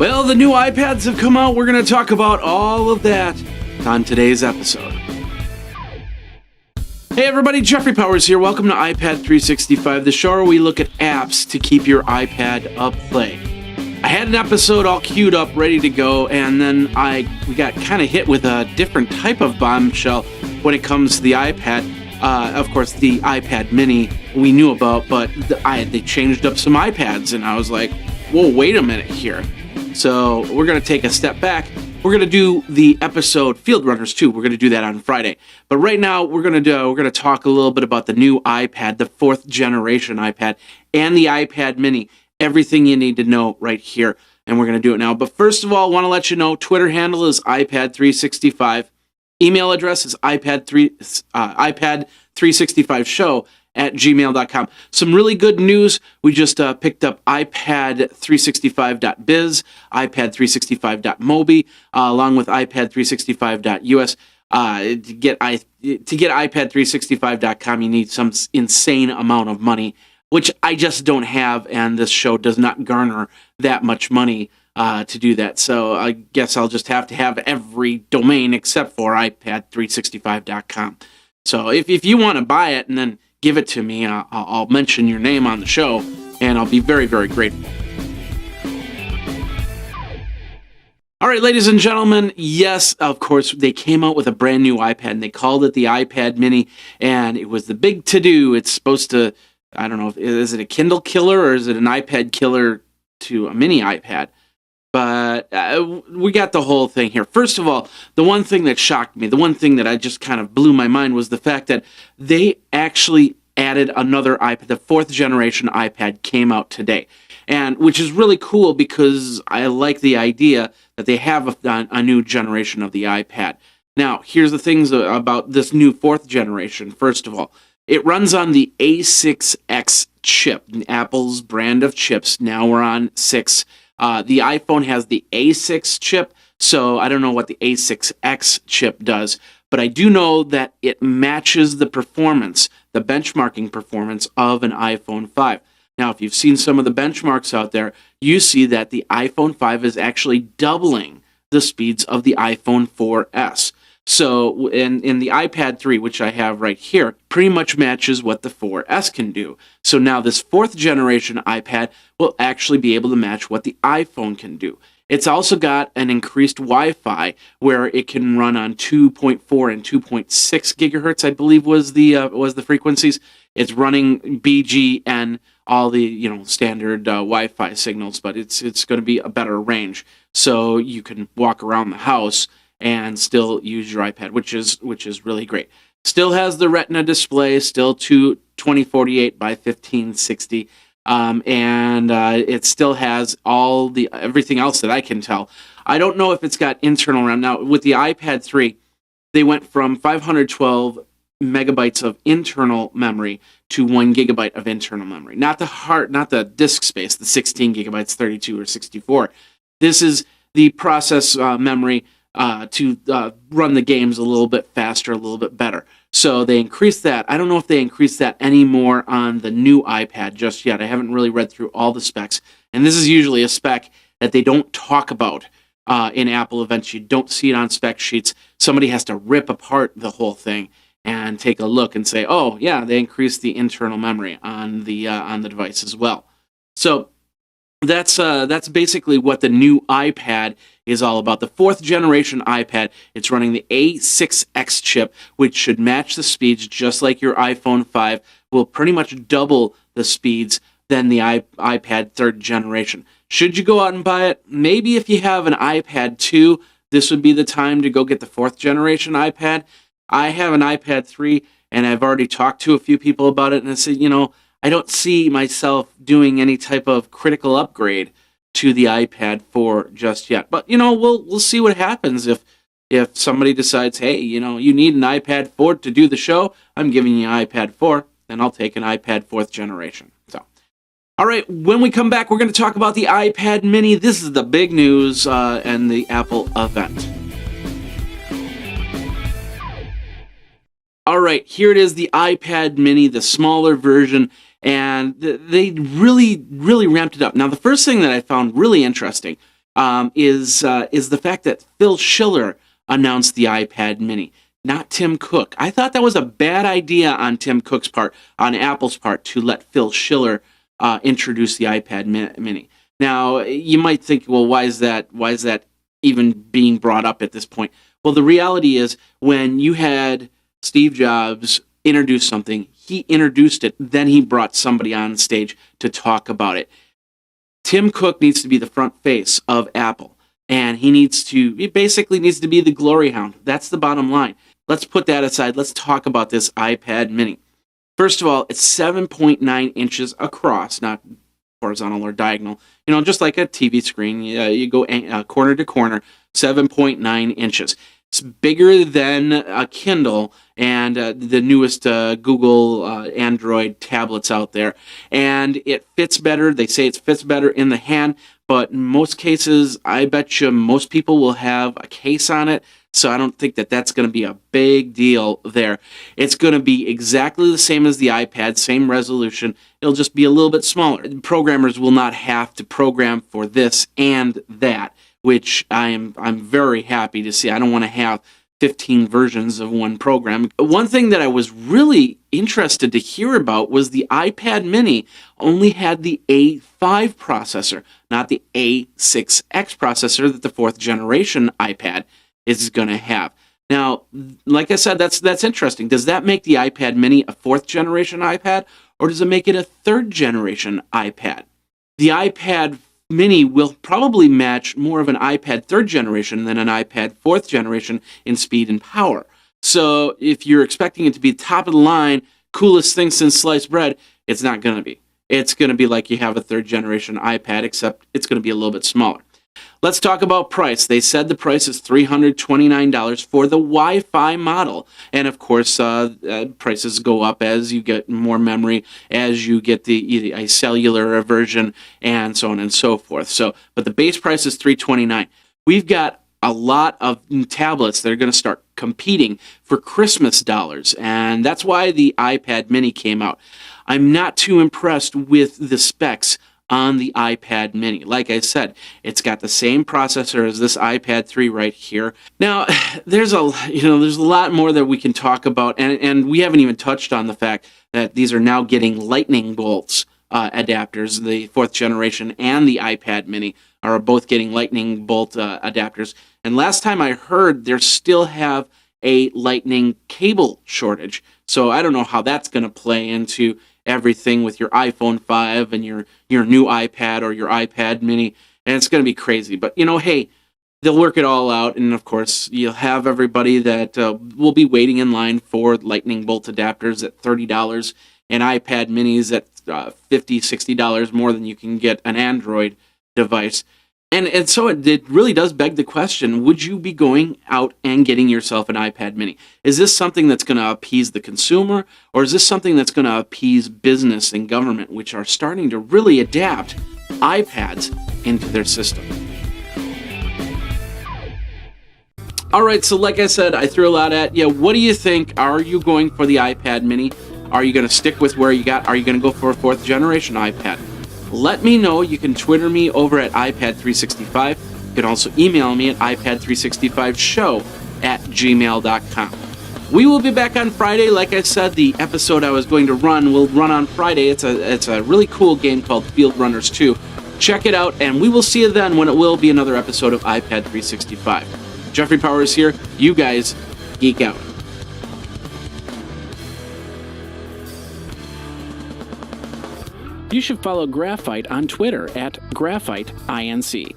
Well, the new iPads have come out. We're going to talk about all of that on today's episode. Hey everybody, Jeffrey Powers here. Welcome to iPad 365, the show where we look at apps to keep your iPad up play. I had an episode all queued up, ready to go, and then we got kind of hit with a different type of bombshell when it comes to the iPad. Of course, the iPad mini we knew about, but they changed up some iPads, and I was like, whoa, wait a minute here. So we're going to take a step back. We're going to do the episode Field Runners 2. We're going to do that on Friday. But right now, we're going to talk a little bit about the new iPad, the 4th generation iPad, and the iPad mini. Everything you need to know right here. And we're going to do it now. But first of all, I want to let you know, Twitter handle is iPad365. Email address is iPad365show@gmail.com. Some really good news. We just picked up iPad365.biz, iPad365.mobi, along with iPad365.us. To get iPad365.com, you need some insane amount of money, which I just don't have, and this show does not garner that much money to do that. So I guess I'll just have to have every domain except for iPad365.com. So if you want to buy it and then give it to me, I'll mention your name on the show, and I'll be very, very grateful. All right, ladies and gentlemen, yes, of course, they came out with a brand new iPad, and they called it the iPad mini, and it was the big to-do. It's supposed to, I don't know, is it a Kindle killer or is it an iPad killer to a mini iPad? But we got the whole thing here. First of all, the one thing that shocked me, the one thing that I just kind of blew my mind was the fact that they actually added another iPad. The 4th generation iPad came out today, and which is really cool because I like the idea that they have a new generation of the iPad. Now, here's the things about this new 4th generation. First of all, it runs on the A6X chip, Apple's brand of chips. Now we're on 6. The iPhone has the A6 chip, so I don't know what the A6X chip does, but I do know that it matches the performance, the benchmarking performance of an iPhone 5. Now, if you've seen some of the benchmarks out there, you see that the iPhone 5 is actually doubling the speeds of the iPhone 4S. So in the iPad 3, which I have right here, pretty much matches what the 4S can do. So now this 4th generation iPad will actually be able to match what the iPhone can do. It's also got an increased Wi-Fi where it can run on 2.4 and 2.6 gigahertz, I believe was the frequencies. It's running BGN, all the standard Wi-Fi signals, but it's going to be a better range, so you can walk around the house and still use your iPad, which is really great. Still has the Retina display, still 2048 by 1560, and it still has everything else that I can tell. I don't know if it's got internal RAM. Now, with the iPad 3, they went from 512 megabytes of internal memory to 1 gigabyte of internal memory. Not the disk space, the 16 gigabytes, 32 or 64. This is the process memory to run the games a little bit faster, a little bit better. So they increased that. I don't know if they increased that anymore on the new iPad just yet. I haven't really read through all the specs. And this is usually a spec that they don't talk about in Apple events. You don't see it on spec sheets. Somebody has to rip apart the whole thing and take a look and say, oh, yeah, they increased the internal memory on the device as well. So that's basically what the new iPad is all about. The 4th generation iPad, it's running the A6X chip, which should match the speeds just like your iPhone 5, will pretty much double the speeds than the iPad 3rd generation. Should you go out and buy it? Maybe if you have an iPad 2, this would be the time to go get the 4th generation iPad. I have an iPad 3, and I've already talked to a few people about it, and I said, I don't see myself doing any type of critical upgrade to the iPad 4 just yet. But, we'll see what happens if somebody decides, hey, you need an iPad 4 to do the show. I'm giving you an iPad 4, then I'll take an iPad 4th generation. So, all right, when we come back, we're going to talk about the iPad mini. This is the big news and the Apple event. All right, here it is, the iPad mini, the smaller version. And they really, really ramped it up. Now, the first thing that I found really interesting is the fact that Phil Schiller announced the iPad Mini, not Tim Cook. I thought that was a bad idea on Tim Cook's part, on Apple's part, to let Phil Schiller introduce the iPad Mini. Now, you might think, well, why is that? Why is that even being brought up at this point? Well, the reality is, when you had Steve Jobs introduce something, he introduced it, then he brought somebody on stage to talk about it. Tim Cook needs to be the front face of Apple, and he basically needs to be the glory hound. That's the bottom line. Let's put that aside. Let's talk about this iPad Mini. First of all, it's 7.9 inches across, not horizontal or diagonal. Just like a TV screen, you go corner to corner, 7.9 inches. It's bigger than a Kindle and the newest Google Android tablets out there. And it fits better. They say it fits better in the hand, but in most cases, I bet you most people will have a case on it. So I don't think that that's going to be a big deal there. It's going to be exactly the same as the iPad, same resolution. It'll just be a little bit smaller. Programmers will not have to program for this and that, which I'm very happy to see. I don't want to have 15 versions of one program. One thing that I was really interested to hear about was the iPad Mini only had the A5 processor, not the A6X processor that the fourth generation iPad is going to have. Now, like I said, that's interesting. Does that make the iPad Mini a fourth generation iPad, or does it make it a third generation iPad? The iPad Mini will probably match more of an iPad third generation than an iPad fourth generation in speed and power. So if you're expecting it to be top of the line, coolest thing since sliced bread, it's not going to be. It's going to be like you have a third generation iPad, except it's going to be a little bit smaller. Let's talk about price. They said the price is $329 for the Wi-Fi model. And of course, prices go up as you get more memory, as you get a cellular version, and so on and so forth. But the base price is $329. We've got a lot of tablets that are going to start competing for Christmas dollars, and that's why the iPad Mini came out. I'm not too impressed with the specs on the iPad Mini. Like I said, it's got the same processor as this iPad 3 right here. Now, there's a lot more that we can talk about, and we haven't even touched on the fact that these are now getting lightning bolts adapters. The fourth generation and the iPad Mini are both getting lightning bolt adapters. And last time I heard, they still have a lightning cable shortage. So I don't know how that's going to play into everything with your iPhone 5 and your new iPad or your iPad Mini, and it's going to be crazy. But, hey, they'll work it all out, and of course, you'll have everybody that will be waiting in line for lightning bolt adapters at $30 and iPad Minis at $50, $60 more than you can get an Android device. And so it really does beg the question, would you be going out and getting yourself an iPad Mini? Is this something that's going to appease the consumer, or is this something that's going to appease business and government, which are starting to really adapt iPads into their system? All right, so like I said, I threw a lot at you. What do you think? Are you going for the iPad Mini? Are you going to stick with where you got? Are you going to go for a fourth generation iPad? Let me know. You can Twitter me over at iPad365. You can also email me at iPad365show@gmail.com. We will be back on Friday. Like I said, the episode I was going to run will run on Friday. It's a really cool game called Field Runners 2. Check it out, and we will see you then when it will be another episode of iPad 365. Jeffrey Powers here. You guys geek out. You should follow Graphite on Twitter at GraphiteINC.